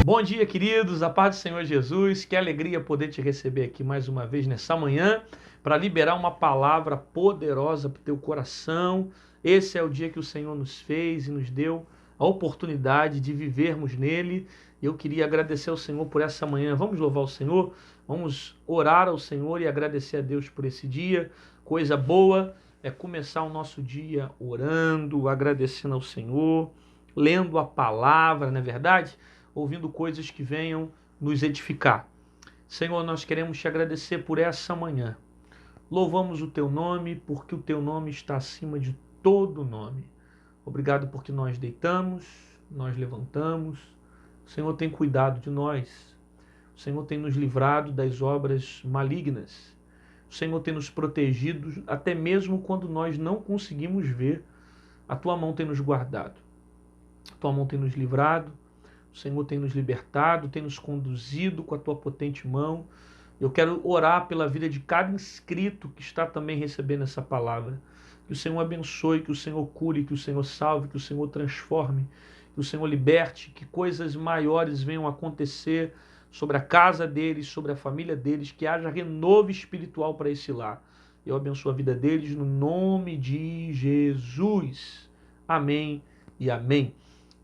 Bom dia, queridos, a paz do Senhor Jesus, que alegria poder te receber aqui mais uma vez nessa manhã, para liberar uma palavra poderosa para o teu coração. Esse é o dia que o Senhor nos fez e nos deu a oportunidade de vivermos nele. Eu queria agradecer ao Senhor por essa manhã. Vamos louvar o Senhor, vamos orar ao Senhor e agradecer a Deus por esse dia. Coisa boa é começar o nosso dia orando, agradecendo ao Senhor, lendo a palavra, não é verdade? Ouvindo coisas que venham nos edificar. Senhor, nós queremos te agradecer por essa manhã. Louvamos o teu nome, porque o teu nome está acima de todo nome. Obrigado porque nós deitamos, nós levantamos. O Senhor tem cuidado de nós. O Senhor tem nos livrado das obras malignas. O Senhor tem nos protegido, até mesmo quando nós não conseguimos ver. A tua mão tem nos guardado. A tua mão tem nos livrado. O Senhor tem nos libertado, tem nos conduzido com a tua potente mão. Eu quero orar pela vida de cada inscrito que está também recebendo essa palavra. Que o Senhor abençoe, que o Senhor cure, que o Senhor salve, que o Senhor transforme, que o Senhor liberte, que coisas maiores venham acontecer sobre a casa deles, sobre a família deles, que haja renovo espiritual para esse lar. Eu abençoo a vida deles no nome de Jesus. Amém e amém.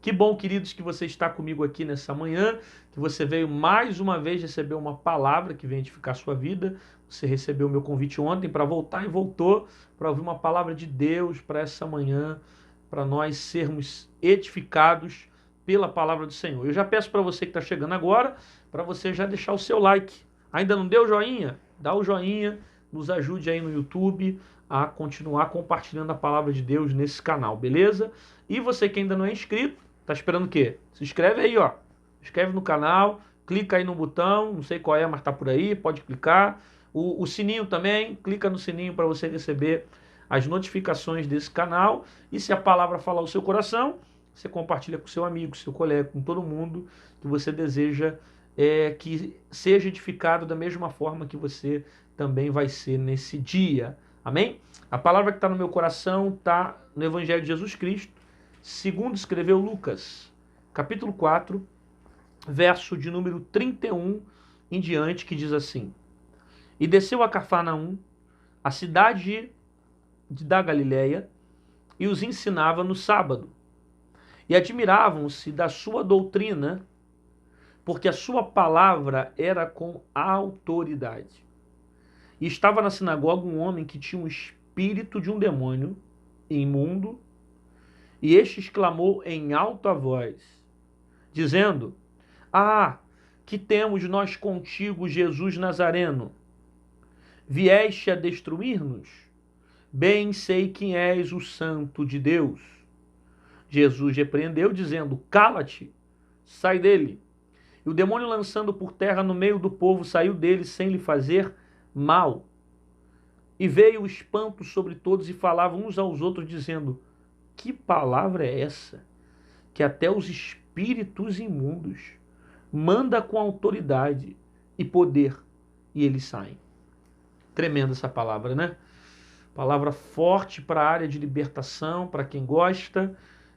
Que bom, queridos, que você está comigo aqui nessa manhã, que você veio mais uma vez receber uma palavra que vem edificar a sua vida. Você recebeu o meu convite ontem para voltar e voltou para ouvir uma palavra de Deus para essa manhã, para nós sermos edificados pela palavra do Senhor. Eu já peço para você que está chegando agora, para você já deixar o seu like. Ainda não deu joinha? Dá o joinha, nos ajude aí no YouTube a continuar compartilhando a palavra de Deus nesse canal, beleza? E você que ainda não é inscrito, tá esperando o quê? Se inscreve aí, ó. Se inscreve no canal, clica aí no botão, não sei qual é, mas tá por aí, pode clicar. O sininho também, clica no sininho para você receber as notificações desse canal. E se a palavra falar o seu coração, você compartilha com seu amigo, seu colega, com todo mundo que você deseja que seja edificado da mesma forma que você também vai ser nesse dia. Amém? A palavra que está no meu coração está no Evangelho de Jesus Cristo, segundo escreveu Lucas, capítulo 4, verso de número 31 em diante, que diz assim: E desceu a Cafarnaum, a cidade da Galileia, e os ensinava no sábado. E admiravam-se da sua doutrina, porque a sua palavra era com autoridade. E estava na sinagoga um homem que tinha um espírito de um demônio imundo, e este exclamou em alta voz, dizendo: Ah, que temos nós contigo, Jesus Nazareno? Vieste a destruir-nos? Bem sei quem és, o Santo de Deus. Jesus repreendeu, dizendo: Cala-te, sai dele. E o demônio, lançando por terra no meio do povo, saiu dele sem lhe fazer mal. E veio o espanto sobre todos, e falavam uns aos outros, dizendo: Que palavra é essa? Que até os espíritos imundos manda com autoridade e poder, e eles saem. Tremenda essa palavra, né? Palavra forte para a área de libertação, para quem gosta.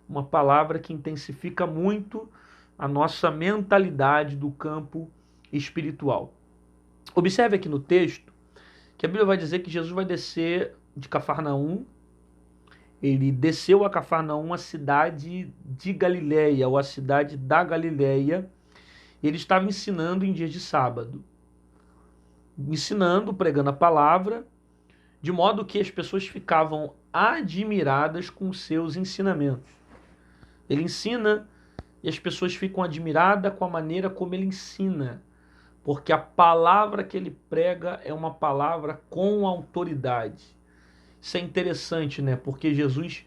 Uma palavra que intensifica muito a nossa mentalidade do campo espiritual. Observe aqui no texto que a Bíblia vai dizer que Jesus vai descer de Cafarnaum. Ele desceu a Cafarnaum, a cidade de Galileia, ou a cidade da Galileia. Ele estava ensinando em dias de sábado. Ensinando, pregando a palavra, de modo que as pessoas ficavam admiradas com os seus ensinamentos. Ele ensina e as pessoas ficam admiradas com a maneira como ele ensina, porque a palavra que ele prega é uma palavra com autoridade. Isso é interessante, né? Porque Jesus,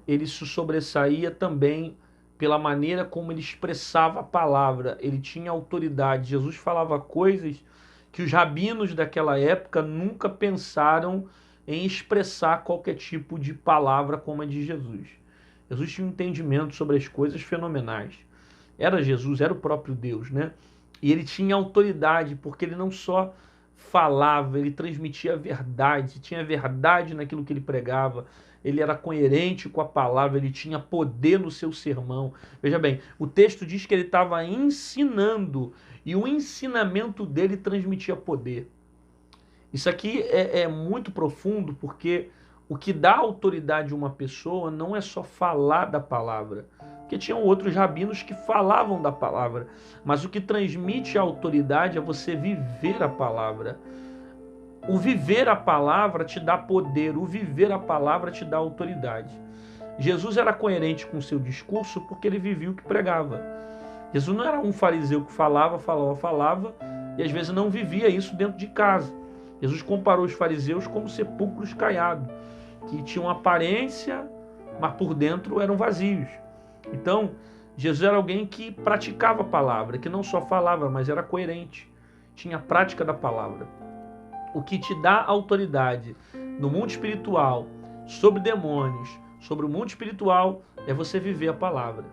ele se sobressaía também pela maneira como ele expressava a palavra. Ele tinha autoridade. Jesus falava coisas que os rabinos daquela época nunca pensaram em expressar qualquer tipo de palavra como a de Jesus. Jesus tinha um entendimento sobre as coisas fenomenais. Era Jesus, era o próprio Deus, né? E ele tinha autoridade, porque ele não só falava, ele transmitia a verdade, tinha verdade naquilo que ele pregava. ele era coerente com a palavra, ele tinha poder no seu sermão. Veja bem, o texto diz que ele estava ensinando e o ensinamento dele transmitia poder. Isso aqui é muito profundo, porque o que dá autoridade a uma pessoa não é só falar da palavra, porque tinham outros rabinos que falavam da palavra, mas o que transmite a autoridade é você viver a palavra. O viver a palavra te dá poder, o viver a palavra te dá autoridade. Jesus era coerente com o seu discurso porque ele vivia o que pregava. Jesus não era um fariseu que falava e às vezes não vivia isso dentro de casa. Jesus comparou os fariseus como sepulcros caiados, que tinham aparência, mas por dentro eram vazios. Então, Jesus era alguém que praticava a palavra, que não só falava, mas era coerente, tinha a prática da palavra. O que te dá autoridade no mundo espiritual, sobre demônios, sobre o mundo espiritual, é você viver a palavra.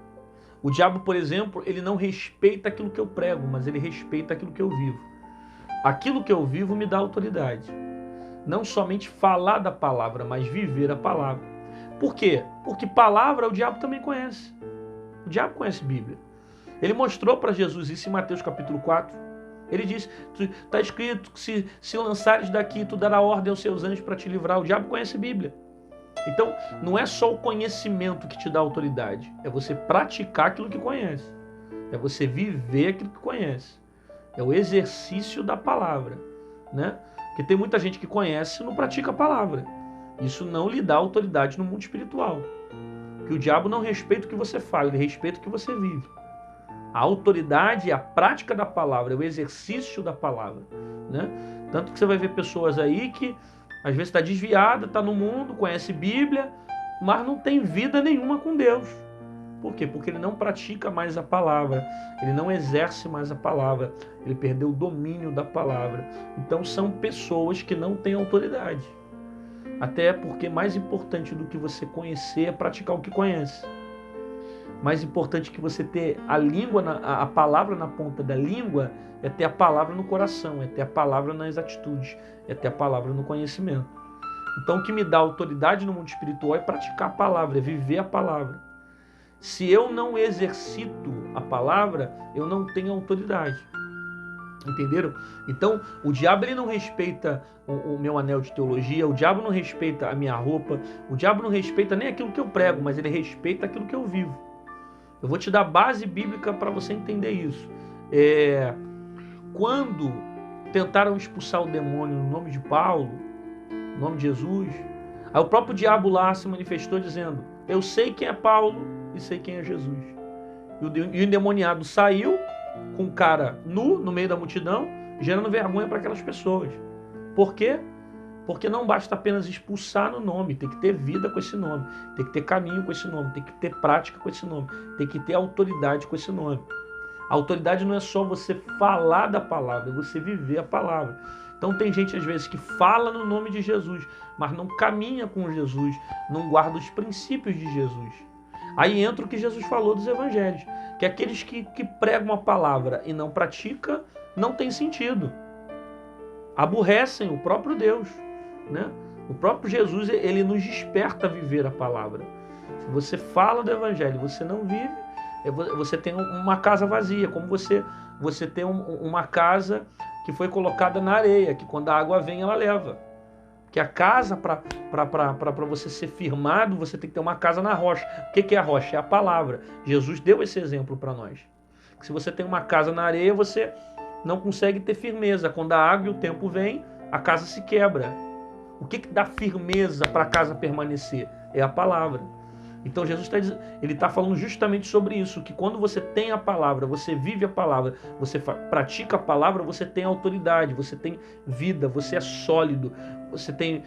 O diabo, por exemplo, ele não respeita aquilo que eu prego, mas ele respeita aquilo que eu vivo. Aquilo que eu vivo me dá autoridade. Não somente falar da palavra, mas viver a palavra. Por quê? Porque palavra o diabo também conhece. O diabo conhece Bíblia. Ele mostrou para Jesus isso em Mateus capítulo 4. Ele diz, está escrito que se lançares daqui, tu dará ordem aos seus anjos para te livrar. O diabo conhece Bíblia. Então, não é só o conhecimento que te dá autoridade, é você praticar aquilo que conhece. É você viver aquilo que conhece. É o exercício da palavra, né? Porque tem muita gente que conhece e não pratica a palavra. Isso não lhe dá autoridade no mundo espiritual. Porque o diabo não respeita o que você fala, ele respeita o que você vive. A autoridade é a prática da palavra, é o exercício da palavra, né? Tanto que você vai ver pessoas aí que às vezes está desviada, está no mundo, conhece Bíblia, mas não tem vida nenhuma com Deus. Por quê? Porque ele não pratica mais a palavra, ele não exerce mais a palavra, ele perdeu o domínio da palavra. Então são pessoas que não têm autoridade. Até porque mais importante do que você conhecer é praticar o que conhece. Mais importante que você ter a língua, a palavra na ponta da língua, é ter a palavra no coração, é ter a palavra nas atitudes, é ter a palavra no conhecimento. Então o que me dá autoridade no mundo espiritual é praticar a palavra, é viver a palavra. Se eu não exercito a palavra, eu não tenho autoridade. Entenderam? Então, o diabo ele não respeita o meu anel de teologia, o diabo não respeita a minha roupa, o diabo não respeita nem aquilo que eu prego, mas ele respeita aquilo que eu vivo. Eu vou te dar base bíblica para você entender isso. Quando tentaram expulsar o demônio no nome de Paulo, no nome de Jesus, aí o próprio diabo lá se manifestou dizendo, eu sei quem é Paulo e sei quem é Jesus. E o endemoniado saiu com o cara nu no meio da multidão, gerando vergonha para aquelas pessoas. Por quê? Porque não basta apenas expulsar no nome, tem que ter vida com esse nome, tem que ter caminho com esse nome, tem que ter prática com esse nome, tem que ter autoridade com esse nome. A autoridade não é só você falar da palavra, é você viver a palavra. Então tem gente às vezes que fala no nome de Jesus, mas não caminha com Jesus, não guarda os princípios de Jesus. Aí entra o que Jesus falou dos evangelhos, que aqueles que pregam a palavra e não praticam, não tem sentido. Aborrecem o próprio Deus, né? O próprio Jesus, ele nos desperta a viver a palavra. Se você fala do evangelho, você não vive, você tem uma casa vazia, como você tem uma casa que foi colocada na areia, que quando a água vem, ela leva. Que a casa, para você ser firmado, você tem que ter uma casa na rocha. O que é a rocha? É a palavra. Jesus deu esse exemplo para nós. Que se você tem uma casa na areia, você não consegue ter firmeza. Quando a água e o tempo vem, a casa se quebra. O que dá firmeza para a casa permanecer? É a palavra. Então Jesus está falando justamente sobre isso, que quando você tem a palavra, você vive a palavra, você pratica a palavra, você tem autoridade, você tem vida, você é sólido, você tem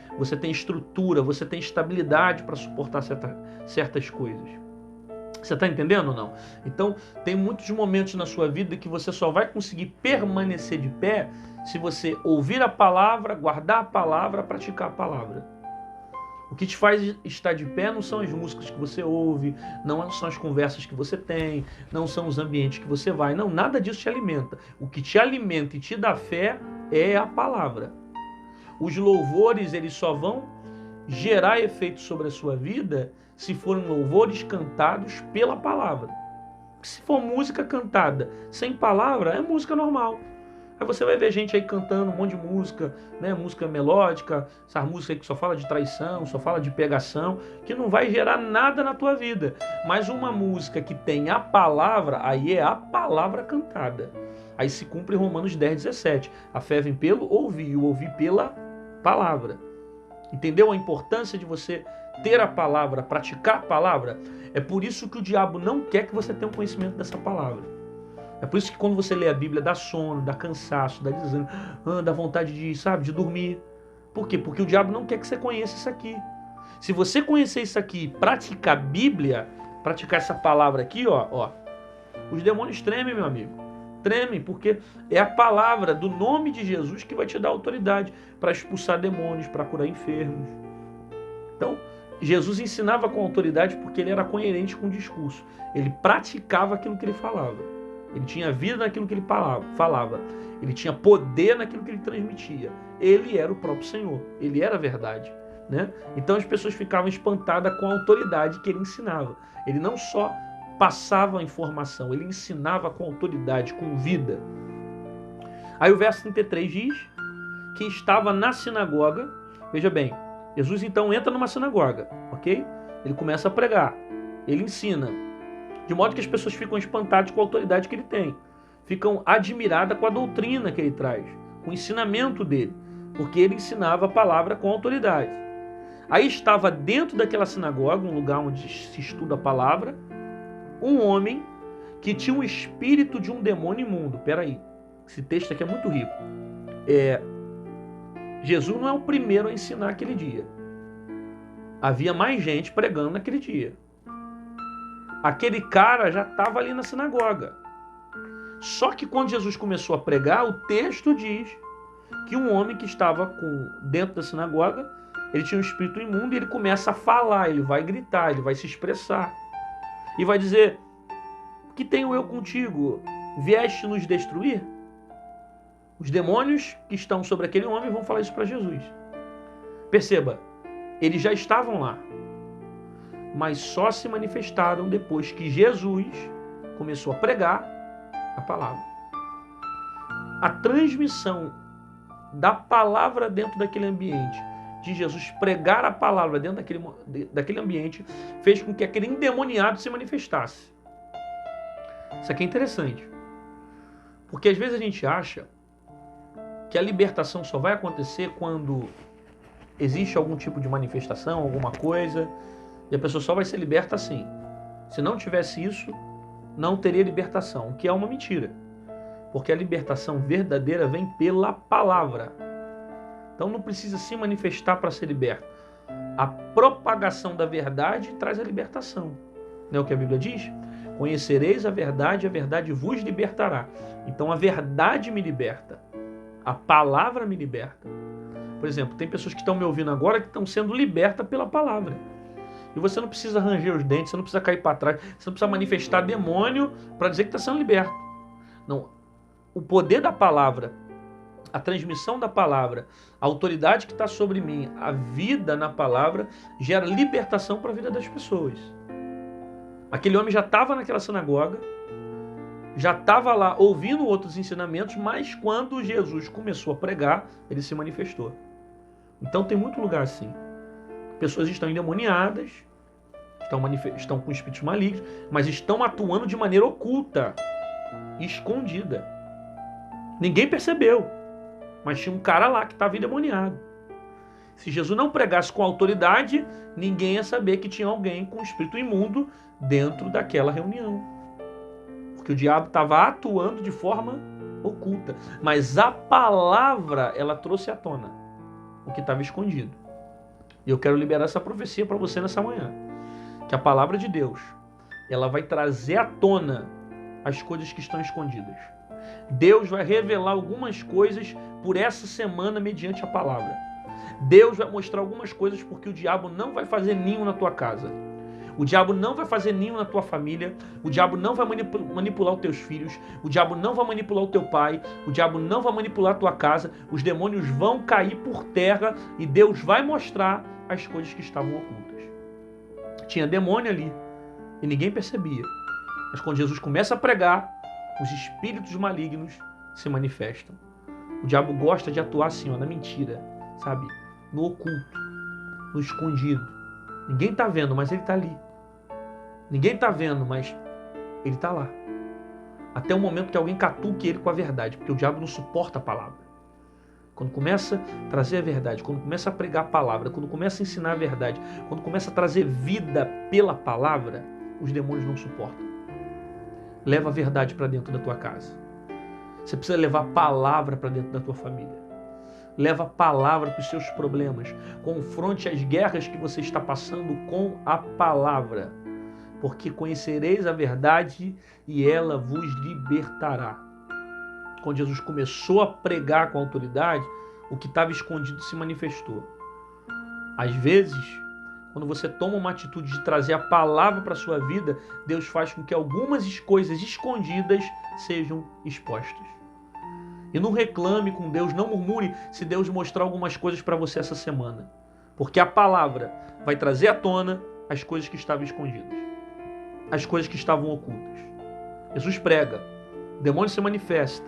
estrutura, você tem estabilidade para suportar certas coisas. Você está entendendo ou não? Então, tem muitos momentos na sua vida que você só vai conseguir permanecer de pé se você ouvir a palavra, guardar a palavra, praticar a palavra. O que te faz estar de pé não são as músicas que você ouve, não são as conversas que você tem, não são os ambientes que você vai. Não, nada disso te alimenta. O que te alimenta e te dá fé é a palavra. Os louvores, eles só vão gerar efeito sobre a sua vida se forem louvores cantados pela palavra. Se for música cantada sem palavra, é música normal. Aí você vai ver gente aí cantando um monte de música, né? Música melódica, essa música aí que só fala de traição, só fala de pegação, que não vai gerar nada na tua vida. Mas uma música que tem a palavra, aí é a palavra cantada. Aí se cumpre Romanos 10:17. A fé vem pelo ouvir, o ouvir pela palavra. Entendeu a importância de você ter a palavra, praticar a palavra? É por isso que o diabo não quer que você tenha um conhecimento dessa palavra. É por isso que quando você lê a Bíblia dá sono, dá cansaço, dá desânimo, dá vontade de dormir. Por quê? Porque o diabo não quer que você conheça isso aqui. Se você conhecer isso aqui e praticar a Bíblia, praticar essa palavra aqui, ó, os demônios tremem, meu amigo. Tremem, porque é a palavra do nome de Jesus que vai te dar autoridade para expulsar demônios, para curar enfermos. Então, Jesus ensinava com autoridade porque ele era coerente com o discurso. Ele praticava aquilo que ele falava. Ele tinha vida naquilo que ele falava. Ele tinha poder naquilo que ele transmitia. Ele era o próprio Senhor. Ele era a verdade, né? Então as pessoas ficavam espantadas com a autoridade que ele ensinava. Ele não só passava a informação, ele ensinava com autoridade, com vida. Aí o verso 33 diz que estava na sinagoga. Veja bem, Jesus então entra numa sinagoga, ok? Ele começa a pregar, ele ensina. De modo que as pessoas ficam espantadas com a autoridade que ele tem. Ficam admiradas com a doutrina que ele traz, com o ensinamento dele. Porque ele ensinava a palavra com autoridade. Aí estava dentro daquela sinagoga, um lugar onde se estuda a palavra, um homem que tinha um espírito de um demônio imundo. Peraí, esse texto aqui é muito rico. Jesus não é o primeiro a ensinar aquele dia. Havia mais gente pregando naquele dia. Aquele cara já estava ali na sinagoga. Só que quando Jesus começou a pregar, o texto diz que um homem que estava dentro da sinagoga, ele tinha um espírito imundo e ele começa a falar, ele vai gritar, ele vai se expressar. E vai dizer: que tenho eu contigo? Vieste nos destruir? Os demônios que estão sobre aquele homem vão falar isso para Jesus. Perceba, eles já estavam lá, mas só se manifestaram depois que Jesus começou a pregar a palavra. A transmissão da palavra dentro daquele ambiente, de Jesus pregar a palavra dentro daquele ambiente, fez com que aquele endemoniado se manifestasse. Isso aqui é interessante, porque às vezes a gente acha que a libertação só vai acontecer quando existe algum tipo de manifestação, alguma coisa, e a pessoa só vai ser liberta assim. Se não tivesse isso, não teria libertação, o que é uma mentira. Porque a libertação verdadeira vem pela palavra. Então não precisa se manifestar para ser liberto. A propagação da verdade traz a libertação. Não é o que a Bíblia diz? Conhecereis a verdade vos libertará. Então a verdade me liberta. A palavra me liberta. Por exemplo, tem pessoas que estão me ouvindo agora que estão sendo libertas pela palavra. E você não precisa ranger os dentes, você não precisa cair para trás, você não precisa manifestar demônio para dizer que está sendo liberto. Não. O poder da palavra, a transmissão da palavra, a autoridade que está sobre mim, a vida na palavra, gera libertação para a vida das pessoas. Aquele homem já estava naquela sinagoga, já estava lá ouvindo outros ensinamentos, mas quando Jesus começou a pregar, ele se manifestou. Então tem muito lugar assim. Pessoas estão endemoniadas, estão com espíritos malignos, mas estão atuando de maneira oculta, escondida. Ninguém percebeu, mas tinha um cara lá que estava endemoniado. Se Jesus não pregasse com autoridade, ninguém ia saber que tinha alguém com espírito imundo dentro daquela reunião. Porque o diabo estava atuando de forma oculta. Mas a palavra, ela trouxe à tona o que estava escondido. E eu quero liberar essa profecia para você nessa manhã. Que a palavra de Deus, ela vai trazer à tona as coisas que estão escondidas. Deus vai revelar algumas coisas por essa semana mediante a palavra. Deus vai mostrar algumas coisas porque o diabo não vai fazer ninho na tua casa. O diabo não vai fazer ninho na tua família. O diabo não vai manipular os teus filhos. O diabo não vai manipular o teu pai. O diabo não vai manipular a tua casa. Os demônios vão cair por terra e Deus vai mostrar as coisas que estavam ocultas. Tinha demônio ali e ninguém percebia. Mas quando Jesus começa a pregar, os espíritos malignos se manifestam. O diabo gosta de atuar assim, na mentira, sabe? No oculto, no escondido. Ninguém está vendo, mas ele está ali. Ninguém está vendo, mas ele está lá. Até o momento que alguém catuque ele com a verdade, porque o diabo não suporta a palavra. Quando começa a trazer a verdade, quando começa a pregar a palavra, quando começa a ensinar a verdade, quando começa a trazer vida pela palavra, os demônios não suportam. Leva a verdade para dentro da tua casa. Você precisa levar a palavra para dentro da tua família. Leva a palavra para os seus problemas. Confronte as guerras que você está passando com a palavra. Porque conhecereis a verdade e ela vos libertará. Quando Jesus começou a pregar com autoridade, o que estava escondido se manifestou. Às vezes, quando você toma uma atitude de trazer a palavra para a sua vida, Deus faz com que algumas coisas escondidas sejam expostas. E não reclame com Deus, não murmure se Deus mostrar algumas coisas para você essa semana. Porque a palavra vai trazer à tona as coisas que estavam escondidas. As coisas que estavam ocultas. Jesus prega, o demônio se manifesta.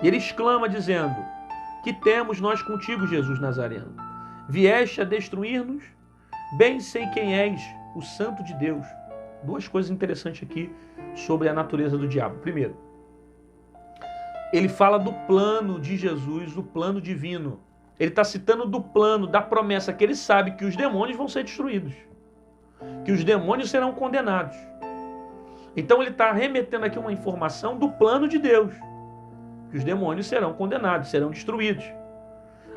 E ele exclama dizendo: que temos nós contigo, Jesus Nazareno? Vieste a destruir-nos? Bem sei quem és, o Santo de Deus. Duas coisas interessantes aqui sobre a natureza do diabo. Primeiro, ele fala do plano de Jesus, o plano divino. Ele está citando do plano, da promessa que ele sabe que os demônios vão ser destruídos. Que os demônios serão condenados. Então ele está remetendo aqui uma informação do plano de Deus. Que os demônios serão condenados, serão destruídos.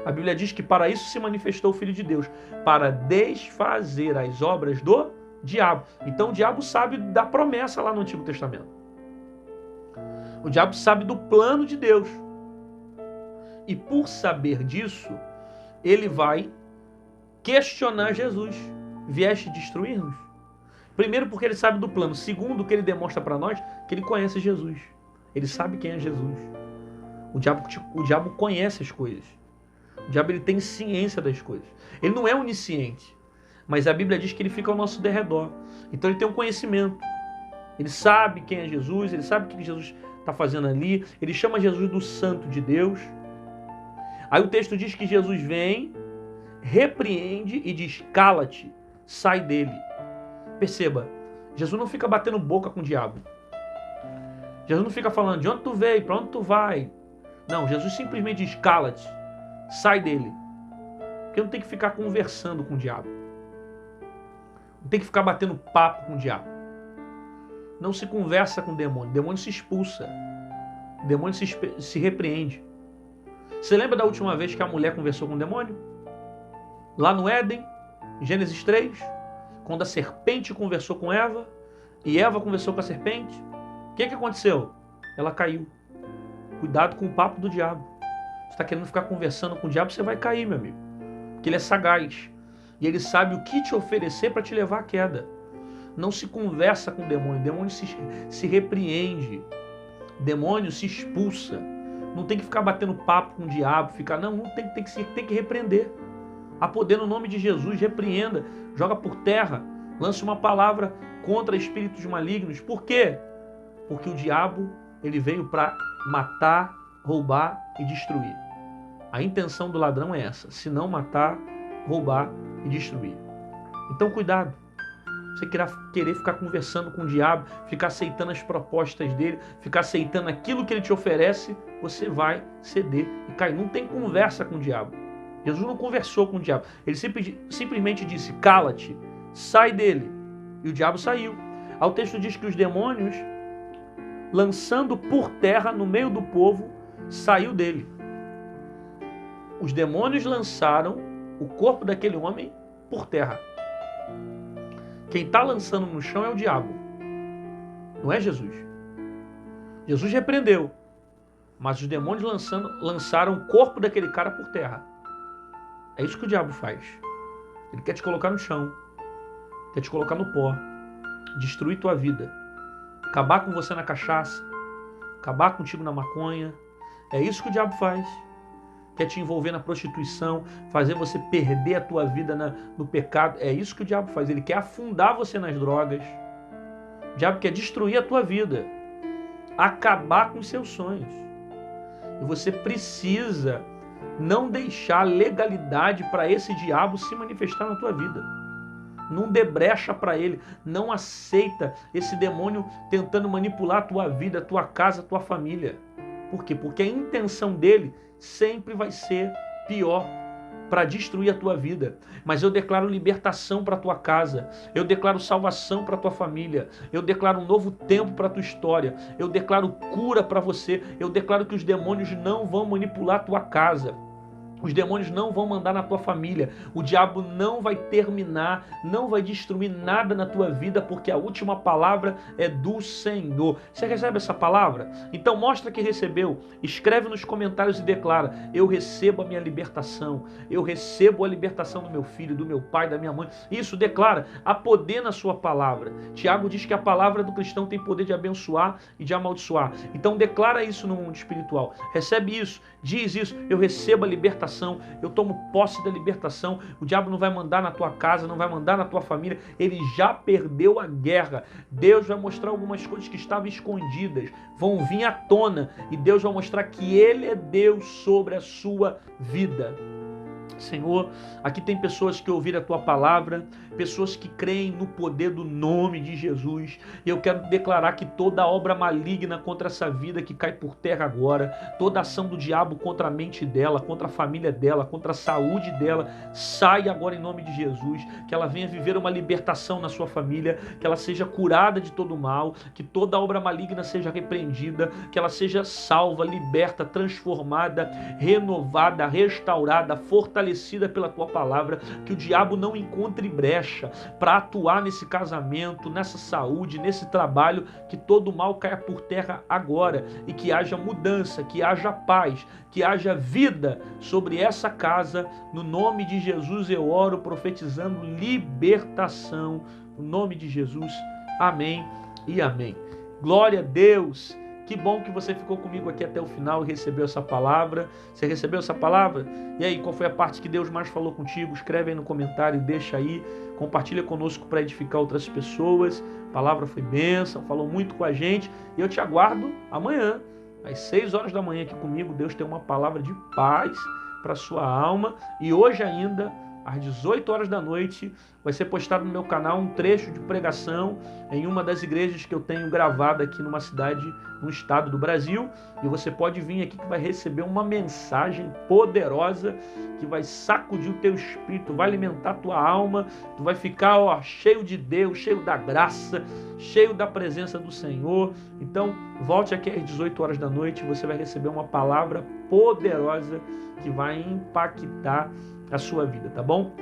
A Bíblia diz que para isso se manifestou o Filho de Deus, para desfazer as obras do diabo. Então o diabo sabe da promessa lá no Antigo Testamento. O diabo sabe do plano de Deus. E por saber disso, ele vai questionar Jesus. Vieste destruir-nos? Primeiro, porque ele sabe do plano. Segundo, que ele demonstra para nós que ele conhece Jesus. Ele sabe quem é Jesus. O diabo conhece as coisas. O diabo ele tem ciência das coisas. Ele não é onisciente, mas a Bíblia diz que ele fica ao nosso derredor. Então ele tem um conhecimento. Ele sabe quem é Jesus, ele sabe o que Jesus está fazendo ali. Ele chama Jesus do Santo de Deus. Aí o texto diz que Jesus vem, repreende e diz: cala-te, sai dele. Perceba, Jesus não fica batendo boca com o diabo. Jesus não fica falando de onde tu veio, para onde tu vai. Não, Jesus simplesmente diz: cala-te, sai dele. Porque não tem que ficar conversando com o diabo. Não tem que ficar batendo papo com o diabo. Não se conversa com o demônio. O demônio se expulsa. O demônio se repreende. Você lembra da última vez que a mulher conversou com o demônio? Lá no Éden, em Gênesis 3, quando a serpente conversou com Eva e Eva conversou com a serpente, o que aconteceu? Ela caiu. Cuidado com o papo do diabo. Você está querendo ficar conversando com o diabo, você vai cair, meu amigo. Porque ele é sagaz. E ele sabe o que te oferecer para te levar à queda. Não se conversa com o demônio. O demônio se repreende. O demônio se expulsa. Não tem que ficar batendo papo com o diabo. Não tem que repreender. Há poder no nome de Jesus. Repreenda. Joga por terra. Lance uma palavra contra espíritos malignos. Por quê? Porque o diabo ele veio para matar, roubar e destruir. A intenção do ladrão é essa. Se não matar, roubar e destruir. Então cuidado. Você querer ficar conversando com o diabo, ficar aceitando as propostas dele, ficar aceitando aquilo que ele te oferece, você vai ceder e cair. Não tem conversa com o diabo. Jesus não conversou com o diabo. Ele simplesmente disse: cala-te, sai dele. E o diabo saiu. Aí o texto diz que os demônios, lançando por terra no meio do povo, saiu dele. Os demônios lançaram o corpo daquele homem por terra. Quem está lançando no chão é o diabo. Não é Jesus. Jesus repreendeu. Mas os demônios lançaram o corpo daquele cara por terra. É isso que o diabo faz. Ele quer te colocar no chão. Quer te colocar no pó. destruir tua vida, acabar com você na cachaça, acabar contigo na maconha. É isso que o diabo faz. Quer te envolver na prostituição, fazer você perder a tua vida no pecado. É isso que o diabo faz. Ele quer afundar você nas drogas. O diabo quer destruir a tua vida, acabar com os seus sonhos. E você precisa não deixar legalidade para esse diabo se manifestar na tua vida. Não dê brecha para ele. Não aceita esse demônio tentando manipular a tua vida, a tua casa, a tua família. Por quê? Porque a intenção dele sempre vai ser pior, para destruir a tua vida. Mas eu declaro libertação para a tua casa. Eu declaro salvação para a tua família. Eu declaro um novo tempo para a tua história. Eu declaro cura para você. Eu declaro que os demônios não vão manipular a tua casa. Os demônios não vão mandar na tua família. O diabo não vai terminar, não vai destruir nada na tua vida, porque a última palavra é do Senhor. Você recebe essa palavra? Então mostra que recebeu. Escreve nos comentários e declara: eu recebo a minha libertação. Eu recebo a libertação do meu filho, do meu pai, da minha mãe. Isso, declara. Há poder na sua palavra. Tiago diz que a palavra do cristão tem poder de abençoar e de amaldiçoar. Então declara isso no mundo espiritual. Recebe isso. Diz isso. Eu recebo a libertação. Eu tomo posse da libertação. O diabo não vai mandar na tua casa, não vai mandar na tua família. Ele já perdeu a guerra. Deus vai mostrar algumas coisas que estavam escondidas, vão vir à tona, e Deus vai mostrar que Ele é Deus sobre a sua vida. Senhor, aqui tem pessoas que ouviram a tua palavra, pessoas que creem no poder do nome de Jesus, e eu quero declarar que toda obra maligna contra essa vida que cai por terra agora, toda ação do diabo contra a mente dela, contra a família dela, contra a saúde dela, sai agora em nome de Jesus, que ela venha viver uma libertação na sua família, que ela seja curada de todo mal, que toda obra maligna seja repreendida, que ela seja salva, liberta, transformada, renovada, restaurada, fortalecida pela tua palavra, que o diabo não encontre brecha para atuar nesse casamento, nessa saúde, nesse trabalho, que todo mal caia por terra agora e que haja mudança, que haja paz, que haja vida sobre essa casa. No nome de Jesus eu oro, profetizando libertação, no nome de Jesus, amém e amém. Glória a Deus. Que bom que você ficou comigo aqui até o final e recebeu essa palavra. Você recebeu essa palavra? E aí, qual foi a parte que Deus mais falou contigo? Escreve aí no comentário, deixa aí, compartilha conosco para edificar outras pessoas. A palavra foi bênção, falou muito com a gente. E eu te aguardo amanhã, às 6 horas da manhã aqui comigo. Deus tem uma palavra de paz para a sua alma. E hoje ainda, às 18 horas da noite, vai ser postado no meu canal um trecho de pregação em uma das igrejas que eu tenho gravada aqui numa cidade, no estado do Brasil. E você pode vir aqui que vai receber uma mensagem poderosa que vai sacudir o teu espírito, vai alimentar a tua alma. Tu vai ficar cheio de Deus, cheio da graça, cheio da presença do Senhor. Então, volte aqui às 18 horas da noite e você vai receber uma palavra poderosa que vai impactar a sua vida, tá bom?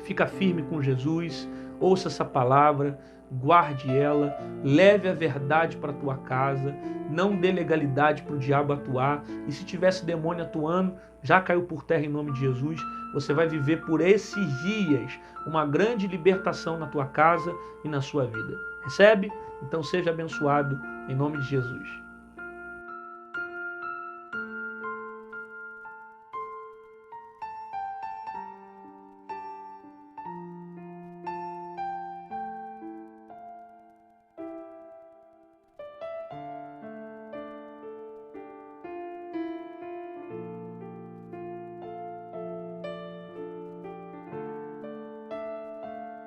Fica firme com Jesus, ouça essa palavra, guarde ela, leve a verdade para a tua casa, não dê legalidade para o diabo atuar, e se tivesse demônio atuando, já caiu por terra em nome de Jesus. Você vai viver por esses dias uma grande libertação na tua casa e na sua vida. Recebe? Então seja abençoado em nome de Jesus.